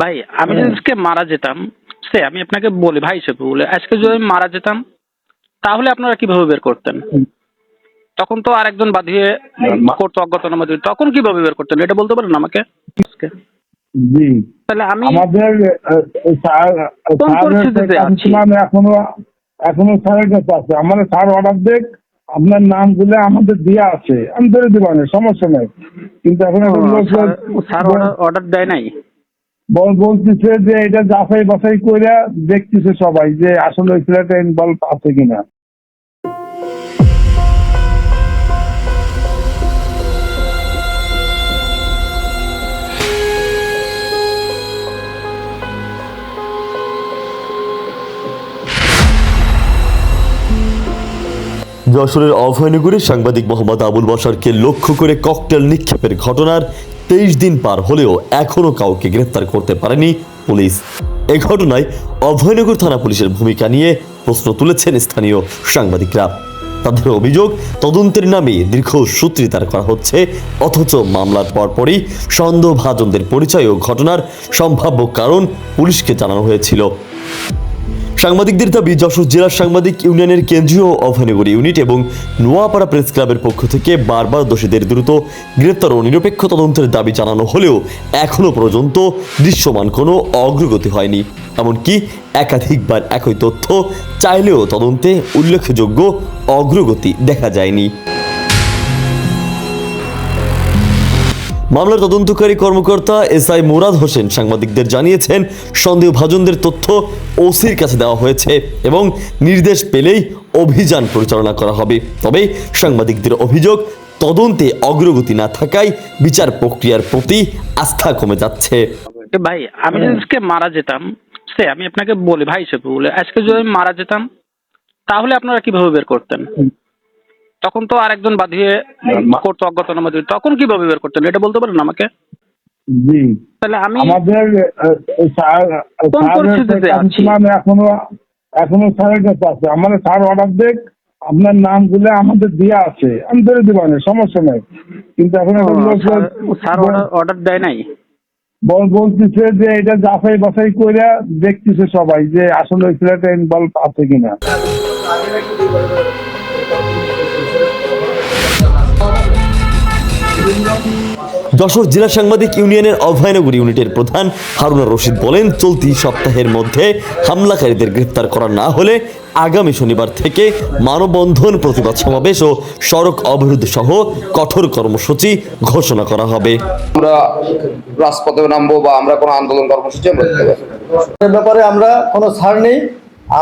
ভাই আমি যদি আজকে মারা যেতাম, সে আমি আপনাকে বলি ভাই হিসেবে বলে, আজকে যদি আমি মারা যেতাম তাহলে আপনারা কিভাবে বের করতেন? তখন তো আরেকজন বাঁধিয়ে করতো অজ্ঞাতনামা দিয়ে, তখন কিভাবে বের করতেন এটা বলতে পারেন আমাকে? জি, তাহলে আমি আমাদের কোন পরিস্থিতিতে আছি? এখনো স্যারের কাছে আছে। আমাদের স্যার অর্ডার দেখ, আপনার নামগুলো আমাদের দেওয়া আছে, আমি ধরে দিব না, সমস্যা নাই। কিন্তু এখন একটা লোক স্যার অর্ডার দেয় নাই? বলতেছে যে এটা যাচাই বাছাই করে দেখতেছে সবাই যে আসলে ওই ছেলেটা ইনভলভ আছে কিনা। যশোরের অভয়নগরে সাংবাদিক মোহাম্মদ আবুল বশরকে লক্ষ্য করে ককটেল নিক্ষেপের ঘটনার 23 দিন পার হলেও এখনও কাউকে গ্রেফতার করতে পারেনি পুলিশ। এ ঘটনায় অভয়নগর থানা পুলিশের ভূমিকা নিয়ে প্রশ্ন তুলেছেন স্থানীয় সাংবাদিকরা। তাদের অভিযোগ, তদন্তের নামে দীর্ঘ সূত্রিতার করা হচ্ছে, অথচ মামলার পরপরই সন্দেহভাজনদের পরিচয় ও ঘটনার সম্ভাব্য কারণ পুলিশকে জানানো হয়েছিল। সাংবাদিকদের দাবি, যশোর জেলা সাংবাদিক ইউনিয়নের কেন্দ্রীয় অভয়নগর ইউনিট এবং নোয়াপাড়া প্রেস ক্লাবের পক্ষ থেকে বারবার দোষীদের দ্রুত গ্রেপ্তার ও নিরপেক্ষ তদন্তের দাবি জানানো হলেও এখনও পর্যন্ত দৃশ্যমান কোনো অগ্রগতি হয়নি। এমনকি একাধিকবার একই তথ্য চাইলেও তদন্তে উল্লেখযোগ্য অগ্রগতি দেখা যায়নি। মামলার তদন্তকারী কর্মকর্তা এসআই মুরাদ হোসেন সাংবাদিকদের জানিয়েছেন, সন্দেহভাজনদের তথ্য ওসির কাছে দেওয়া হয়েছে এবং নির্দেশ পেলেই অভিযান পরিচালনা করা হবে। তবে সাংবাদিকদের অভিযোগ, তদন্তে অগ্রগতি না থাকায় বিচার প্রক্রিয়ার প্রতি আস্থা কমে যাচ্ছে। ভাই আমি যদি আজকে মারা যেতাম, সে আমি আপনাকে বলি ভাই হিসেবে বলে, আজকে যদি আমি মারা যেতাম তাহলে আপনারা কিভাবে বের করতেন? তখন তো আরেকজন বাঁধিয়ে করতো অজ্ঞাতনামা দিয়ে, তখন কিভাবে বের করতেন এটা বলতে পারেন আমাকে? জি, তাহলে আমি আমাদের কোন পরিস্থিতিতে আছি? এখনো স্যারের কাছে আছে। আমাদের স্যার অর্ডার দেখ, আপনার নামগুলো আমাদের দেওয়া আছে, আমি ধরে দিব না, সমস্যা নাই। কিন্তু এখন একটা লোক স্যার অর্ডার দেয় নাই? বলতেছে যে এটা যাচাই বাছাই করে দেখতেছে সবাই যে আসলে ওই ছেলেটা ইনভলভ আছে কিনা। যশোর জেলা সাংবাদিক ইউনিয়নের অভয়নগর ইউনিটের প্রধান হারুনা রশিদ বলেন, চলতি সপ্তাহের মধ্যে হামলাকারীদের গ্রেফতার করা না হলে আগামী শনিবার থেকে মানববন্ধন, প্রতিবাদ সমাবেশ ও সড়ক অবরোধ সহ কঠোর কর্মসূচি ঘোষণা করা হবে। আমরা রাজপথে নামবো বা আমরা কোনো আন্দোলন কর্মসূচি আমরা দিতে পারি। এ ব্যাপারে আমরা কোনো ছাড় নেই।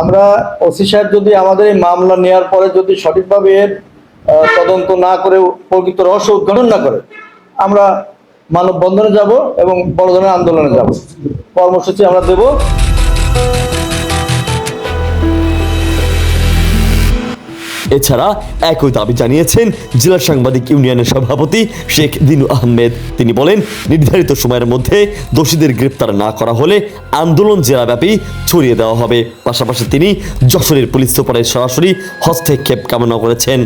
আমরা ওসি সাহেব যদি আমাদের এই মামলা নেওয়ার পরে যদি সঠিকভাবে এর তদন্ত না করে প্রকৃত রহস্য উদ্ঘাটন না করে, আমরা মানববন্ধনে যাব এবং বড় ধরনের আন্দোলনে যাব, কর্মসূচি আমরা দেব। এছাড়া একই দাবি জানিয়েছেন জেলা সাংবাদিক ইউনিয়নের সভাপতি শেখ দিনু আহমেদ। তিনি বলেন, নির্ধারিত সময়ের মধ্যে দোষীদের গ্রেপ্তার না করা হলে আন্দোলন জেলাব্যাপী ছড়িয়ে দেওয়া হবে। পাশাপাশি তিনি যশোরের পুলিশ সুপারের সরাসরি হস্তক্ষেপ কামনা করেছেন।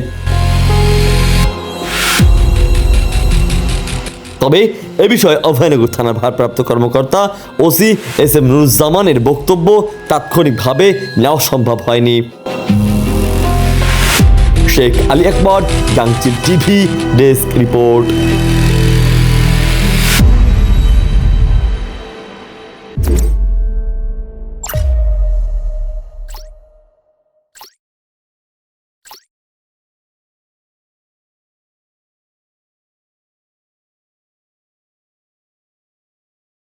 তবে এ বিষয়ে অভয়নগর থানার ভারপ্রাপ্ত কর্মকর্তা ওসি এস এম নুরুজ্জামানের বক্তব্য তাৎক্ষণিকভাবে নেওয়া সম্ভব হয়নি। শেখ আলী আকবর, গাংচিল টিভি, ডেস্ক রিপোর্ট।